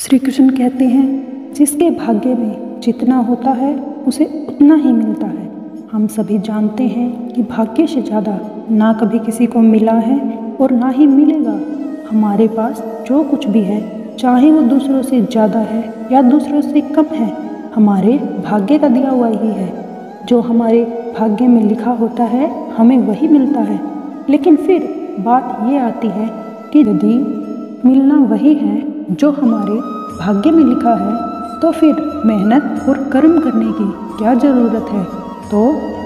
श्री कृष्ण कहते हैं, जिसके भाग्य में जितना होता है उसे उतना ही मिलता है। हम सभी जानते हैं कि भाग्य से ज़्यादा ना कभी किसी को मिला है और ना ही मिलेगा। हमारे पास जो कुछ भी है, चाहे वो दूसरों से ज़्यादा है या दूसरों से कम है, हमारे भाग्य का दिया हुआ ही है। जो हमारे भाग्य में लिखा होता है हमें वही मिलता है। लेकिन फिर बात ये आती है कि यदि मिलना वही है जो हमारे भाग्य में लिखा है, तो फिर मेहनत और कर्म करने की क्या ज़रूरत है। तो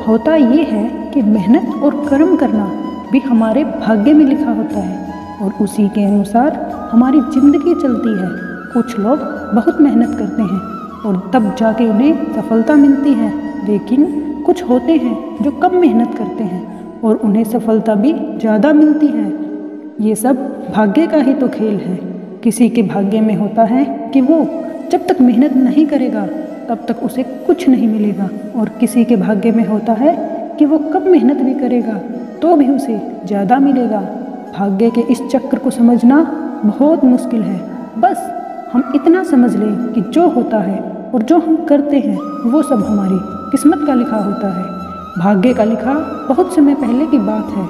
होता ये है कि मेहनत और कर्म करना भी हमारे भाग्य में लिखा होता है और उसी के अनुसार हमारी ज़िंदगी चलती है। कुछ लोग बहुत मेहनत करते हैं और तब जाके उन्हें सफलता मिलती है, लेकिन कुछ होते हैं जो कम मेहनत करते हैं और उन्हें सफलता भी ज़्यादा मिलती है। ये सब भाग्य का ही तो खेल है। किसी के भाग्य में होता है कि वो जब तक मेहनत नहीं करेगा तब तक उसे कुछ नहीं मिलेगा, और किसी के भाग्य में होता है कि वो कम मेहनत भी करेगा तो भी उसे ज़्यादा मिलेगा। भाग्य के इस चक्र को समझना बहुत मुश्किल है। बस हम इतना समझ लें कि जो होता है और जो हम करते हैं वो सब हमारी किस्मत का लिखा होता है। भाग्य का लिखा बहुत समय पहले की बात है।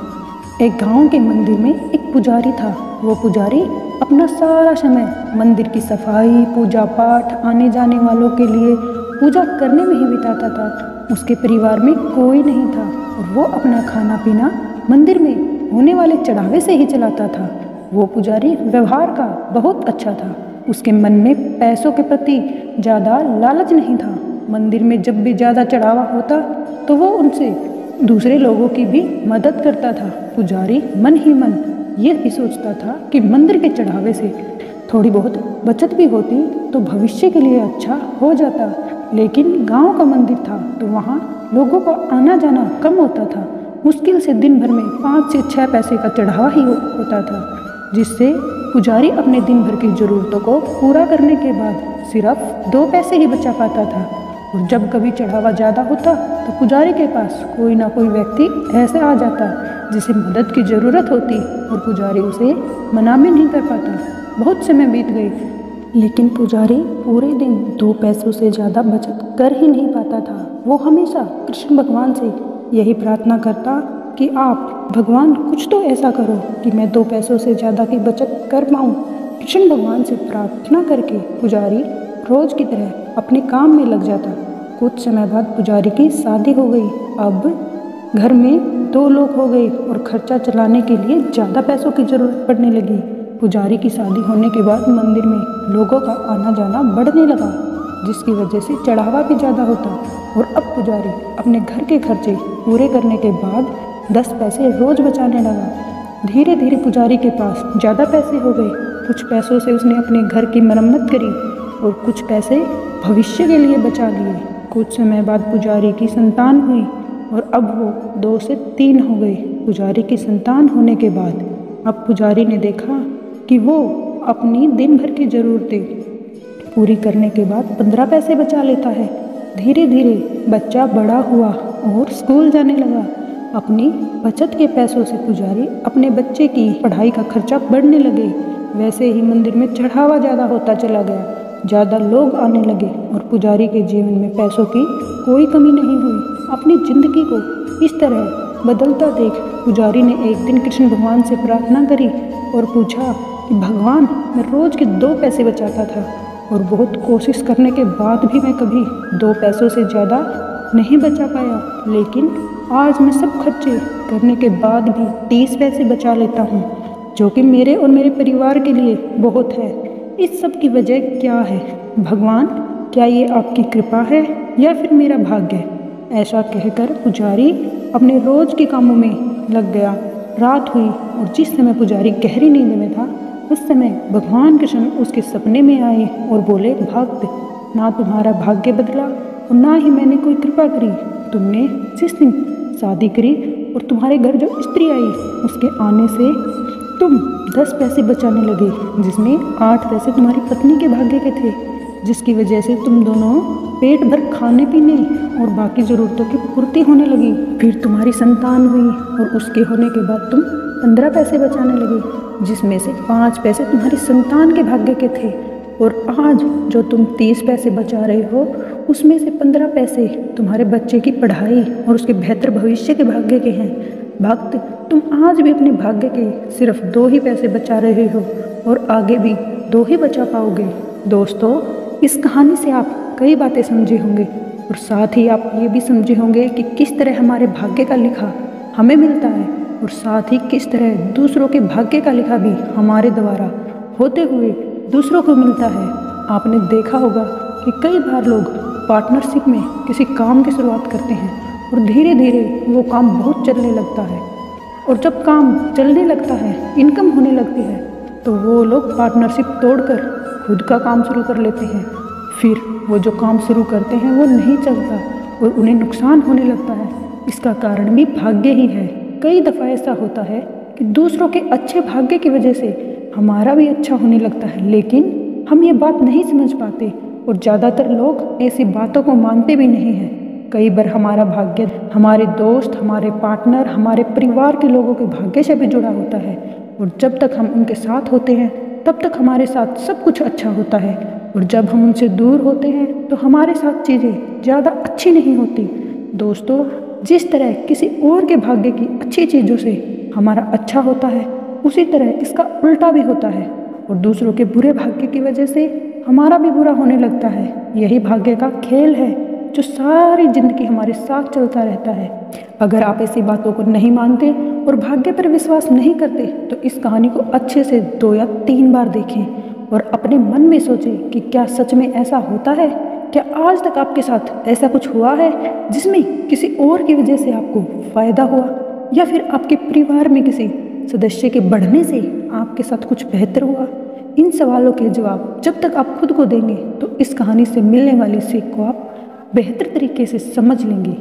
एक गांव के मंदिर में एक पुजारी था। वो पुजारी अपना सारा समय मंदिर की सफाई, पूजा पाठ, आने जाने वालों के लिए पूजा करने में ही बिताता था। उसके परिवार में कोई नहीं था और वो अपना खाना पीना मंदिर में होने वाले चढ़ावे से ही चलाता था। वो पुजारी व्यवहार का बहुत अच्छा था। उसके मन में पैसों के प्रति ज़्यादा लालच नहीं था। मंदिर में जब भी ज़्यादा चढ़ावा होता तो वो उनसे दूसरे लोगों की भी मदद करता था। पुजारी मन ही मन ये भी सोचता था कि मंदिर के चढ़ावे से थोड़ी बहुत बचत भी होती तो भविष्य के लिए अच्छा हो जाता। लेकिन गांव का मंदिर था तो वहाँ लोगों का आना जाना कम होता था। मुश्किल से दिन भर में 5 से 6 पैसे का चढ़ावा ही होता था, जिससे पुजारी अपने दिन भर की ज़रूरतों को पूरा करने के बाद सिर्फ 2 पैसे ही बचा पाता था। और जब कभी चढ़ावा ज़्यादा होता तो पुजारी के पास कोई ना कोई व्यक्ति ऐसा आ जाता जिसे मदद की ज़रूरत होती और पुजारी उसे मना भी नहीं कर पाता। बहुत समय बीत गए, लेकिन पुजारी पूरे दिन 2 पैसों से ज़्यादा बचत कर ही नहीं पाता था। वो हमेशा कृष्ण भगवान से यही प्रार्थना करता कि आप भगवान कुछ तो ऐसा करो कि मैं 2 पैसों से ज़्यादा की बचत कर पाऊँ। कृष्ण भगवान से प्रार्थना करके पुजारी रोज़ की तरह अपने काम में लग जाता। कुछ समय बाद पुजारी की शादी हो गई। अब घर में 2 लोग हो गए और खर्चा चलाने के लिए ज़्यादा पैसों की ज़रूरत पड़ने लगी। पुजारी की शादी होने के बाद मंदिर में लोगों का आना जाना बढ़ने लगा, जिसकी वजह से चढ़ावा भी ज़्यादा होता। और अब पुजारी अपने घर के खर्चे पूरे करने के बाद 10 पैसे रोज़ बचाने लगा। धीरे धीरे पुजारी के पास ज़्यादा पैसे हो गए। कुछ पैसों से उसने अपने घर की मरम्मत करी और कुछ पैसे भविष्य के लिए बचा लिए। कुछ समय बाद पुजारी की संतान हुई और अब वो 2 से 3 हो गए। पुजारी की संतान होने के बाद अब पुजारी ने देखा कि वो अपनी दिन भर की ज़रूरतें पूरी करने के बाद 15 पैसे बचा लेता है। धीरे धीरे बच्चा बड़ा हुआ और स्कूल जाने लगा। अपनी बचत के पैसों से पुजारी अपने बच्चे की पढ़ाई का खर्चा बढ़ने लगे। वैसे ही मंदिर में चढ़ावा ज़्यादा होता चला गया, ज़्यादा लोग आने लगे और पुजारी के जीवन में पैसों की कोई कमी नहीं हुई। अपनी ज़िंदगी को इस तरह बदलता देख पुजारी ने एक दिन कृष्ण भगवान से प्रार्थना करी और पूछा कि भगवान, मैं रोज़ के 2 पैसे बचाता था और बहुत कोशिश करने के बाद भी मैं कभी 2 पैसों से ज़्यादा नहीं बचा पाया, लेकिन आज मैं सब खर्चे करने के बाद भी 30 पैसे बचा लेता हूँ, जो कि मेरे और मेरे परिवार के लिए बहुत है। इस सब की वजह क्या है भगवान? क्या ये आपकी कृपा है या फिर मेरा भाग्य? ऐसा कहकर पुजारी अपने रोज़ के कामों में लग गया। रात हुई और जिस समय पुजारी गहरी नींद में था उस समय भगवान कृष्ण उसके सपने में आए और बोले, भक्त, ना तुम्हारा भाग्य बदला और ना ही मैंने कोई कृपा करी। तुमने जिस दिन शादी करी और तुम्हारे घर जो स्त्री आई उसके आने से तुम 10 पैसे बचाने लगे, जिसमें 8 पैसे तुम्हारी पत्नी के भाग्य के थे, जिसकी वजह से तुम दोनों पेट भर खाने पीने और बाकी ज़रूरतों की पूर्ति होने लगी। फिर तुम्हारी संतान हुई और उसके होने के बाद तुम 15 पैसे बचाने लगे, जिसमें से 5 पैसे तुम्हारी संतान के भाग्य के थे। और आज जो तुम 30 पैसे बचा रहे हो उसमें से 15 पैसे तुम्हारे बच्चे की पढ़ाई और उसके बेहतर भविष्य के भाग्य के हैं। भक्त, तुम आज भी अपने भाग्य के सिर्फ 2 ही पैसे बचा रहे हो और आगे भी 2 ही बचा पाओगे। दोस्तों, इस कहानी से आप कई बातें समझे होंगे और साथ ही आप ये भी समझे होंगे कि किस तरह हमारे भाग्य का लिखा हमें मिलता है और साथ ही किस तरह दूसरों के भाग्य का लिखा भी हमारे द्वारा होते हुए दूसरों को मिलता है। आपने देखा होगा कि कई बार लोग पार्टनरशिप में किसी काम की शुरुआत करते हैं और धीरे धीरे वो काम बहुत चलने लगता है और जब काम चलने लगता है, इनकम होने लगती है, तो वो लोग पार्टनरशिप तोड़कर खुद का काम शुरू कर लेते हैं। फिर वो जो काम शुरू करते हैं वो नहीं चलता और उन्हें नुकसान होने लगता है। इसका कारण भी भाग्य ही है। कई दफ़ा ऐसा होता है कि दूसरों के अच्छे भाग्य की वजह से हमारा भी अच्छा होने लगता है, लेकिन हम ये बात नहीं समझ पाते और ज़्यादातर लोग ऐसी बातों को मानते भी नहीं हैं। कई बार हमारा भाग्य हमारे दोस्त, हमारे पार्टनर, हमारे परिवार के लोगों के भाग्य से भी जुड़ा होता है और जब तक हम उनके साथ होते हैं तब तक हमारे साथ सब कुछ अच्छा होता है और जब हम उनसे दूर होते हैं तो हमारे साथ चीज़ें ज़्यादा अच्छी नहीं होती। दोस्तों, जिस तरह किसी और के भाग्य की अच्छी चीज़ों से हमारा अच्छा होता है, उसी तरह इसका उल्टा भी होता है और दूसरों के बुरे भाग्य की वजह से हमारा भी बुरा होने लगता है। यही भाग्य का खेल है जो सारी ज़िंदगी हमारे साथ चलता रहता है। अगर आप ऐसी बातों को नहीं मानते और भाग्य पर विश्वास नहीं करते तो इस कहानी को अच्छे से 2 या 3 बार देखें और अपने मन में सोचें कि क्या सच में ऐसा होता है। क्या आज तक आपके साथ ऐसा कुछ हुआ है जिसमें किसी और की वजह से आपको फ़ायदा हुआ या फिर आपके परिवार में किसी सदस्य के बढ़ने से आपके साथ कुछ बेहतर हुआ? इन सवालों के जवाब जब तक आप खुद को देंगे तो इस कहानी से मिलने वाली सीख को आप बेहतर तरीके से समझ लेंगे।